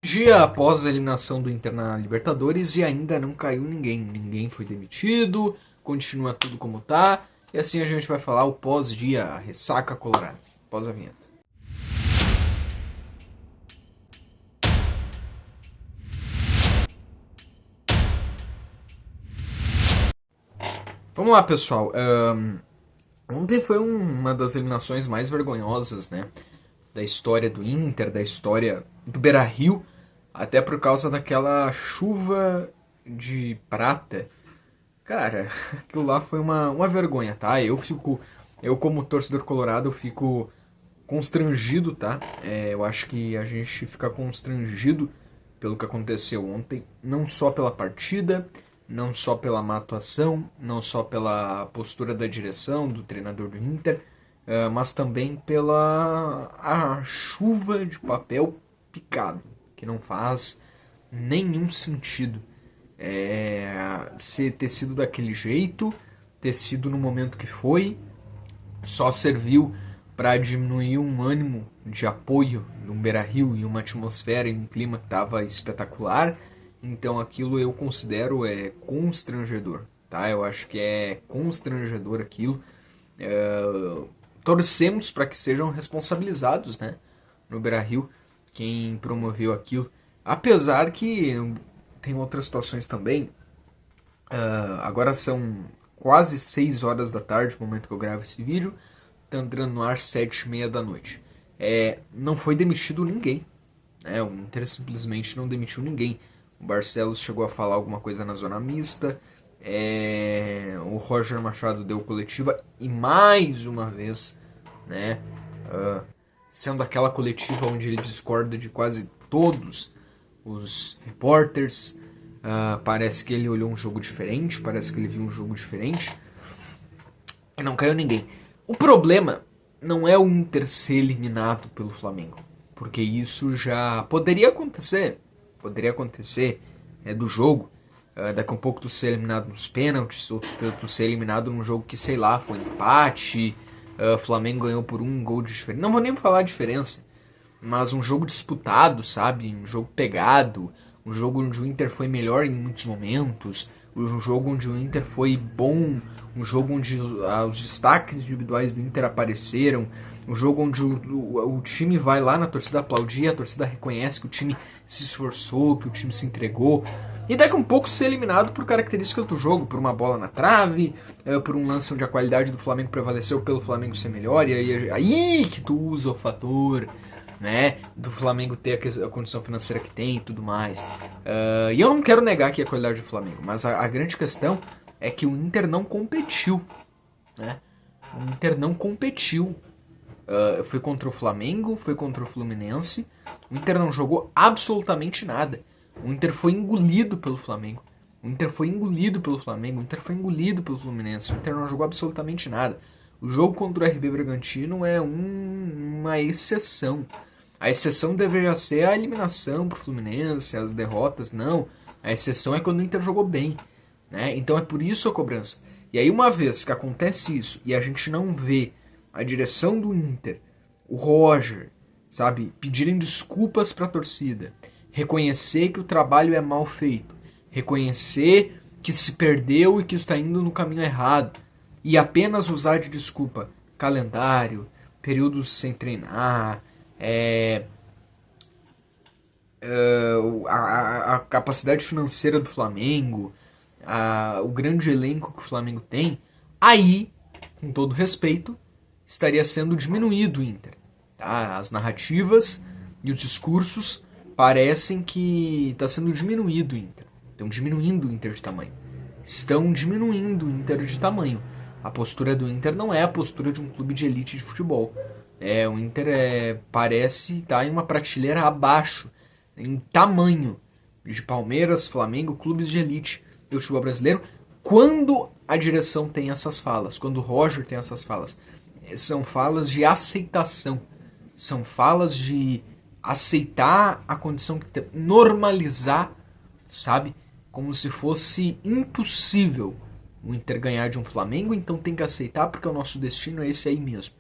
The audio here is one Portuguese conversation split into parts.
Dia após a eliminação do Inter na Libertadores e ainda não caiu ninguém. Ninguém foi demitido, continua tudo como tá. E assim a gente vai falar o pós-dia, a ressaca colorada. Pós a vinheta. Vamos lá, pessoal. Ontem foi uma das eliminações mais vergonhosas, né? Da história do Inter, da história do Beira-Rio, até por causa daquela chuva de prata. Cara, aquilo lá foi uma vergonha, tá? Eu como torcedor colorado, eu fico constrangido, tá? Eu acho que a gente fica constrangido pelo que aconteceu ontem, não só pela partida, não só pela má atuação, não só pela postura da direção, do treinador do Inter, mas também pela a chuva de papel picado, que não faz nenhum sentido. Se ter sido daquele jeito, ter sido no momento que foi, só serviu para diminuir um ânimo de apoio no Beira-Rio e uma atmosfera e um clima que estava espetacular. Então aquilo eu considero constrangedor, tá? Eu acho que é constrangedor aquilo. Torcemos para que sejam responsabilizados, né? No Beira-Rio, quem promoveu aquilo. Apesar que tem outras situações também. Agora são quase 6 horas da tarde, no momento que eu gravo esse vídeo. Tá entrando no ar 7h30 da noite. Não foi demitido ninguém. Né? O Inter simplesmente não demitiu ninguém. O Barcelos chegou a falar alguma coisa na zona mista. O Roger Machado deu coletiva. E mais uma vez, né, sendo aquela coletiva onde ele discorda de quase todos os repórteres. Parece que ele olhou um jogo diferente. Parece que ele viu um jogo diferente. E não caiu ninguém. O problema não é o Inter ser eliminado pelo Flamengo, porque isso já poderia acontecer. Poderia acontecer do jogo. Daqui a um pouco tu ser eliminado nos pênaltis, ou tu ser eliminado num jogo que, sei lá, foi empate. O Flamengo ganhou por um gol de diferença. Não vou nem falar a diferença, mas um jogo disputado, sabe? Um jogo pegado. Um jogo onde o Inter foi melhor em muitos momentos. Um jogo onde o Inter foi bom, um jogo onde os destaques individuais do Inter apareceram, um jogo onde o time vai lá na torcida aplaudir, a torcida reconhece que o time se esforçou, que o time se entregou, e daqui a um pouco ser eliminado por características do jogo, por uma bola na trave, por um lance onde a qualidade do Flamengo prevaleceu pelo Flamengo ser melhor, e aí que tu usa o fator, né, do Flamengo ter a condição financeira que tem e tudo mais. E eu não quero negar aqui a qualidade do Flamengo, mas a grande questão é que o Inter não competiu, né? O Inter não competiu. Foi contra o Flamengo, foi contra o Fluminense. O Inter não jogou absolutamente nada. O Inter foi engolido pelo Flamengo. O Inter foi engolido pelo Flamengo. O Inter foi engolido pelo Fluminense. O Inter não jogou absolutamente nada. O jogo contra o RB Bragantino é uma exceção. A exceção deveria ser a eliminação pro Fluminense, as derrotas, não. A exceção é quando o Inter jogou bem, né? Então é por isso a cobrança. E aí uma vez que acontece isso e a gente não vê a direção do Inter, o Roger, sabe, pedirem desculpas pra torcida, reconhecer que o trabalho é mal feito, reconhecer que se perdeu e que está indo no caminho errado, e apenas usar de desculpa calendário, períodos sem treinar, a capacidade financeira do Flamengo, o grande elenco que o Flamengo tem, aí, com todo respeito, estaria sendo diminuído o Inter. Tá? As narrativas e os discursos parecem que está sendo diminuído o Inter. Estão diminuindo o Inter de tamanho. Estão diminuindo o Inter de tamanho. A postura do Inter não é a postura de um clube de elite de futebol. O Inter parece estar em uma prateleira abaixo, em tamanho, de Palmeiras, Flamengo, clubes de elite do futebol brasileiro, quando a direção tem essas falas, quando o Roger tem essas falas. São falas de aceitação, são falas de aceitar a condição que tem, normalizar, sabe? Como se fosse impossível o Inter ganhar de um Flamengo, então tem que aceitar porque o nosso destino é esse aí mesmo.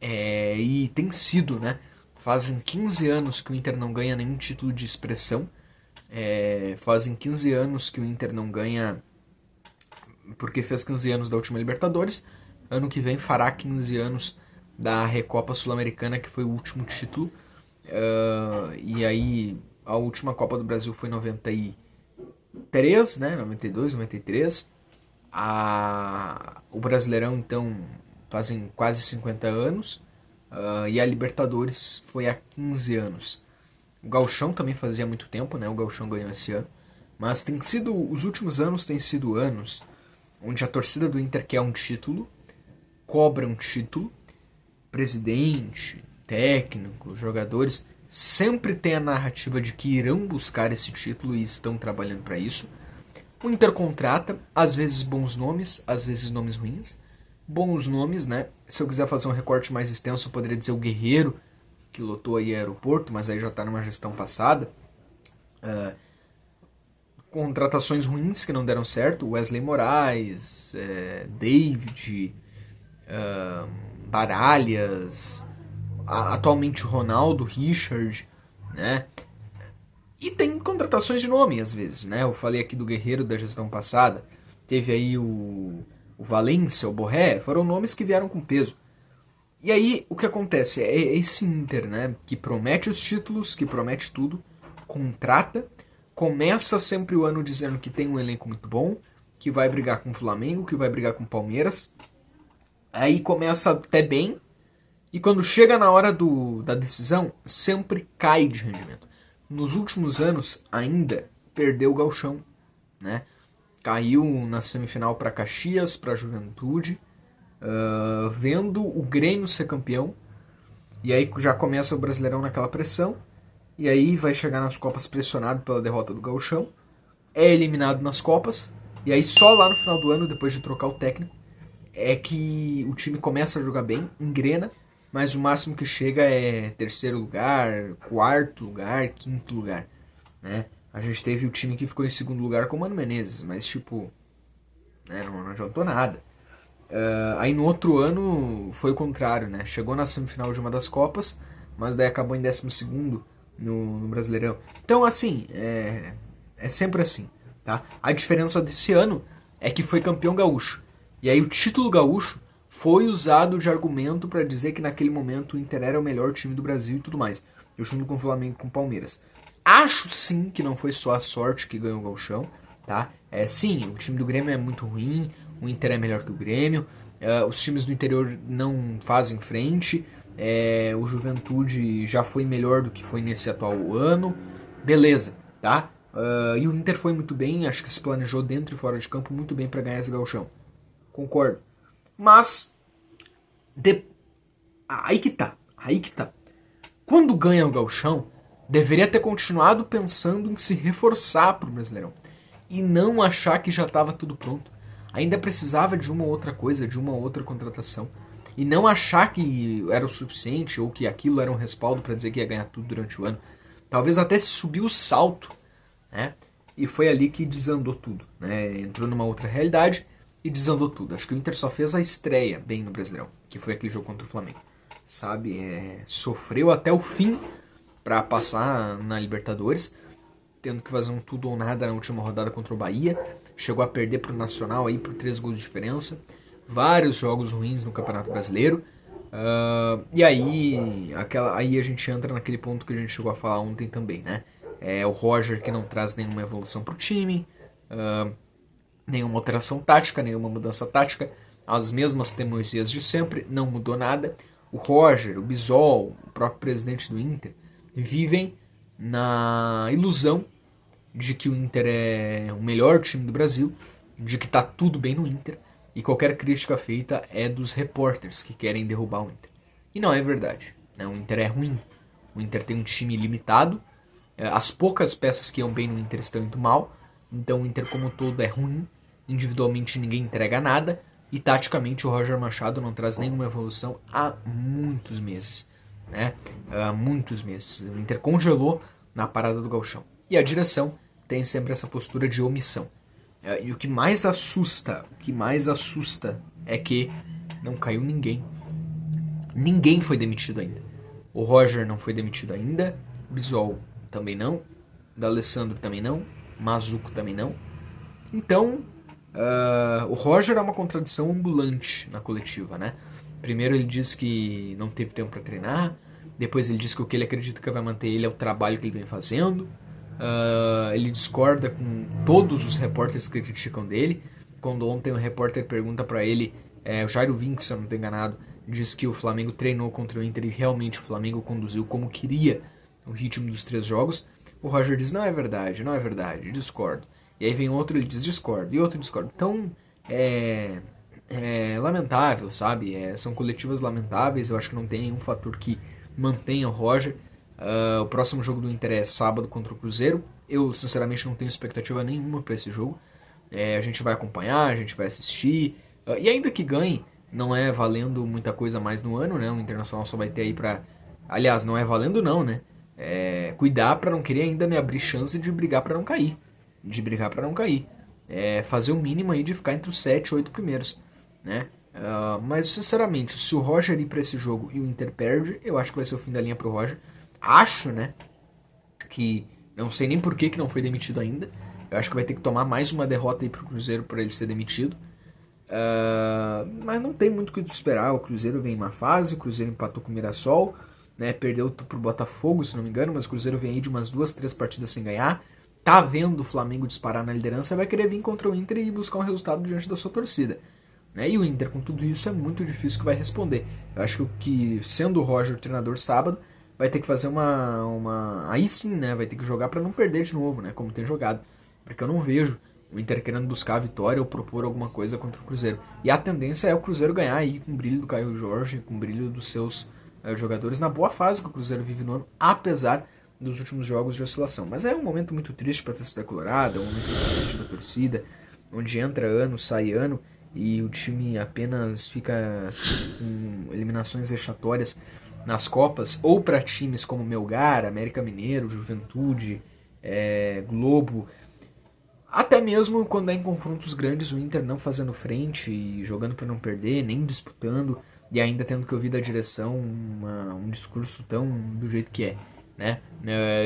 E tem sido, né? Fazem 15 anos que o Inter não ganha nenhum título de expressão. Fazem 15 anos que o Inter não ganha, porque fez 15 anos da última Libertadores. Ano que vem fará 15 anos da Recopa Sul-Americana, que foi o último título. E aí a última Copa do Brasil foi em 93, né? 92, 93. O Brasileirão, então, fazem quase 50 anos. E a Libertadores foi há 15 anos. O Gauchão também fazia muito tempo, né? O Gauchão ganhou esse ano. Mas os últimos anos têm sido anos onde a torcida do Inter quer um título, cobra um título, presidente, técnico, jogadores sempre tem a narrativa de que irão buscar esse título e estão trabalhando para isso. O Inter contrata, às vezes bons nomes, às vezes nomes ruins. Bons nomes, né? Se eu quiser fazer um recorte mais extenso, eu poderia dizer o Guerreiro, que lotou aí aeroporto, mas aí já está numa gestão passada. Contratações ruins que não deram certo, Wesley Moraes, David, Baralhas, atualmente Ronaldo, Richard, né? E tem contratações de nome às vezes, né? Eu falei aqui do Guerreiro da gestão passada, teve aí o Valência, o Borré, foram nomes que vieram com peso. E aí o que acontece é esse Inter, né, que promete os títulos, que promete tudo, contrata, começa sempre o ano dizendo que tem um elenco muito bom, que vai brigar com o Flamengo, que vai brigar com o Palmeiras. Aí começa até bem, e quando chega na hora da decisão, sempre cai de rendimento. Nos últimos anos, ainda perdeu o Gauchão, né? Caiu na semifinal para Caxias, para Juventude, vendo o Grêmio ser campeão. E aí já começa o Brasileirão naquela pressão. E aí vai chegar nas Copas pressionado pela derrota do Gauchão. É eliminado nas Copas. E aí só lá no final do ano, depois de trocar o técnico, é que o time começa a jogar bem, engrena, mas o máximo que chega é terceiro lugar, quarto lugar, quinto lugar, né? A gente teve o time que ficou em segundo lugar com o Mano Menezes, mas tipo, né, não adiantou nada. Aí no outro ano foi o contrário, né? Chegou na semifinal de uma das Copas, mas daí acabou em 12º no Brasileirão. Então assim, é sempre assim, tá? A diferença desse ano é que foi campeão gaúcho. E aí o título gaúcho foi usado de argumento para dizer que naquele momento o Inter era o melhor time do Brasil e tudo mais. Eu junto com o Flamengo e com o Palmeiras. Acho sim que não foi só a sorte que ganhou o gauchão, tá? Sim, o time do Grêmio é muito ruim, o Inter é melhor que o Grêmio, os times do interior não fazem frente, o Juventude já foi melhor do que foi nesse atual ano, beleza, tá? E o Inter foi muito bem, acho que se planejou dentro e fora de campo muito bem para ganhar esse gauchão. Concordo. Mas aí que tá. Quando ganha o gauchão, deveria ter continuado pensando em se reforçar pro Brasileirão e não achar que já estava tudo pronto. Ainda precisava de uma outra coisa, de uma outra contratação. E não achar que era o suficiente ou que aquilo era um respaldo para dizer que ia ganhar tudo durante o ano. Talvez até se subiu o salto, né? E foi ali que desandou tudo, né? Entrou numa outra realidade e desandou tudo. Acho que o Inter só fez a estreia bem no Brasileirão, que foi aquele jogo contra o Flamengo. Sabe? Sofreu até o fim para passar na Libertadores, tendo que fazer um tudo ou nada na última rodada contra o Bahia. Chegou a perder pro Nacional aí por 3 gols de diferença. Vários jogos ruins no Campeonato Brasileiro. E aí a gente entra naquele ponto que a gente chegou a falar ontem também, né? O Roger que não traz nenhuma evolução pro time, nenhuma alteração tática, nenhuma mudança tática, as mesmas teimosias de sempre, não mudou nada. O Roger, o Bisol, o próprio presidente do Inter vivem na ilusão de que o Inter é o melhor time do Brasil, de que tá tudo bem no Inter, e qualquer crítica feita é dos repórteres que querem derrubar o Inter. E não é verdade, né? O Inter é ruim, o Inter tem um time limitado, as poucas peças que iam bem no Inter estão indo mal, então o Inter como todo é ruim, individualmente ninguém entrega nada, e taticamente o Roger Machado não traz nenhuma evolução há muitos meses, né? Há muitos meses. O Inter congelou na parada do gauchão. E a direção tem sempre essa postura de omissão. E o que mais assusta é que não caiu ninguém. Ninguém foi demitido ainda. O Roger não foi demitido ainda, Bisol também não, D'Alessandro também não, Mazuco também não. Então, o Roger é uma contradição ambulante na coletiva, né? Primeiro ele diz que não teve tempo para treinar, depois ele diz que o que ele acredita que vai manter ele é o trabalho que ele vem fazendo. Ele discorda com todos os repórteres que criticam dele. Quando ontem um repórter pergunta para ele, o Jairo Vinck, se eu não estou enganado, diz que o Flamengo treinou contra o Inter e realmente o Flamengo conduziu como queria o ritmo dos 3 jogos. O Roger diz, não é verdade, discordo. E aí vem outro, ele diz discordo, e outro discorda. Então, é lamentável, sabe? São coletivas lamentáveis, eu acho que não tem nenhum fator que mantenha o Roger. O próximo jogo do Inter é sábado contra o Cruzeiro. Eu, sinceramente, não tenho expectativa nenhuma para esse jogo. A gente vai acompanhar, a gente vai assistir. E ainda que ganhe, não é valendo muita coisa mais no ano, né? O Internacional só vai ter aí pra... Aliás, não é valendo não, né? Cuidar pra não querer ainda me abrir chance de brigar pra não cair. Fazer o mínimo aí de ficar entre os 7 e 8 primeiros, né? Mas, sinceramente, se o Roger ir pra esse jogo e o Inter perde, eu acho que vai ser o fim da linha pro Roger. Acho, né? Que não sei nem por que não foi demitido ainda. Eu acho que vai ter que tomar mais uma derrota aí pro Cruzeiro para ele ser demitido. Mas não tem muito o que esperar. O Cruzeiro vem em uma fase, o Cruzeiro empatou com o Mirassol, né? Perdeu pro Botafogo, se não me engano, mas o Cruzeiro vem aí de umas 2, 3 partidas sem ganhar. Tá vendo o Flamengo disparar na liderança, vai querer vir contra o Inter e buscar um resultado diante da sua torcida. E o Inter, com tudo isso, é muito difícil que vai responder. Eu acho que, sendo o Roger o treinador sábado, vai ter que fazer aí sim, né? Vai ter que jogar para não perder de novo, né? Como tem jogado. Porque eu não vejo o Inter querendo buscar a vitória ou propor alguma coisa contra o Cruzeiro. E a tendência é o Cruzeiro ganhar aí com o brilho do Caio Jorge, com o brilho dos seus jogadores, na boa fase que o Cruzeiro vive no ano, apesar dos últimos jogos de oscilação. Mas é um momento muito triste para a torcida colorada, é um momento muito triste da torcida, onde entra ano, sai ano, e o time apenas fica com eliminações vexatórias nas Copas, ou para times como Melgar, América Mineiro, Juventude, Globo. Até mesmo quando é em confrontos grandes, o Inter não fazendo frente e jogando para não perder, nem disputando, e ainda tendo que ouvir da direção um discurso tão do jeito que é, né?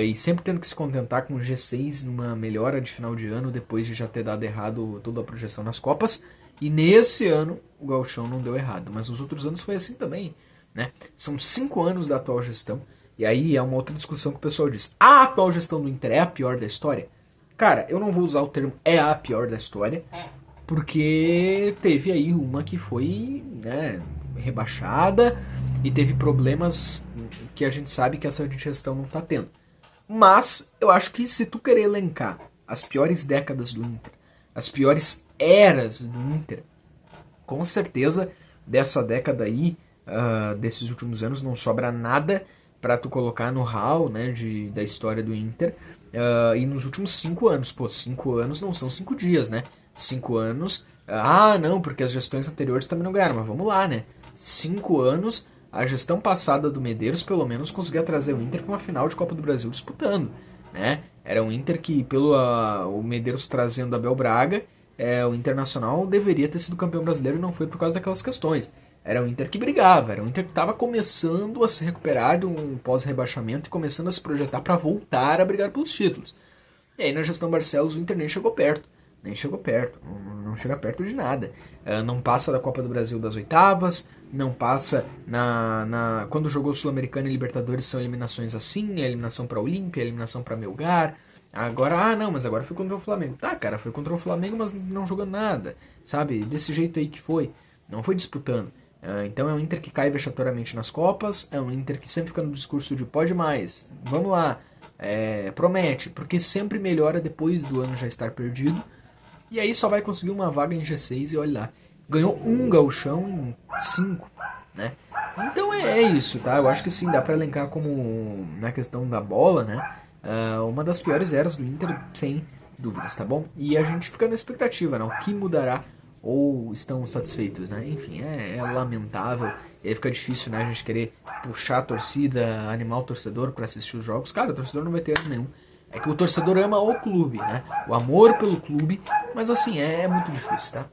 E sempre tendo que se contentar com o G6 numa melhora de final de ano, depois de já ter dado errado toda a projeção nas Copas. E nesse ano o Gauchão não deu errado, mas nos outros anos foi assim também, né? São 5 anos da atual gestão, e aí é uma outra discussão que o pessoal diz: a atual gestão do Inter é a pior da história? Cara, eu não vou usar o termo é a pior da história, porque teve aí uma que foi, né, rebaixada e teve problemas que a gente sabe que essa gestão não tá tendo. Mas eu acho que se tu querer elencar as piores décadas do Inter, as piores eras do Inter, com certeza dessa década aí, desses últimos anos, não sobra nada para tu colocar no hall, né, da história do Inter. E nos últimos 5 anos, 5 anos não são 5 dias, né? 5 anos, não, porque as gestões anteriores também não ganharam, mas vamos lá, né? 5 anos, a gestão passada do Medeiros pelo menos conseguia trazer o Inter para uma final de Copa do Brasil disputando, né? Era um Inter que, pelo o Medeiros trazendo Abel Braga, o Internacional deveria ter sido campeão brasileiro e não foi por causa daquelas questões. Era um Inter que brigava, era um Inter que estava começando a se recuperar de um pós-rebaixamento e começando a se projetar para voltar a brigar pelos títulos. E aí na gestão Barcelos o Inter nem chegou perto, não chega perto de nada. Não passa da Copa do Brasil das oitavas, não passa quando jogou Sul-Americana e Libertadores são eliminações assim, eliminação para Olímpia, eliminação para Melgar. Agora, mas agora foi contra o Flamengo. Tá, cara, foi contra o Flamengo, mas não jogando nada, sabe? Desse jeito aí que foi, não foi disputando. Então é um Inter que cai vexatoriamente nas Copas, é um Inter que sempre fica no discurso de pode mais, vamos lá, promete, porque sempre melhora depois do ano já estar perdido, e aí só vai conseguir uma vaga em G6 e olha lá, ganhou um gauchão em 5, né? Então é isso, tá? Eu acho que sim, dá pra elencar como, na questão da bola, né? Uma das piores eras do Inter, sem dúvidas, tá bom? E a gente fica na expectativa, né? O que mudará ou estão satisfeitos, né? Enfim, é lamentável. E aí fica difícil, né? A gente querer puxar a torcida, animar o torcedor para assistir os jogos. Cara, o torcedor não vai ter ânimo nenhum. É que o torcedor ama o clube, né? O amor pelo clube. Mas assim, é muito difícil, tá?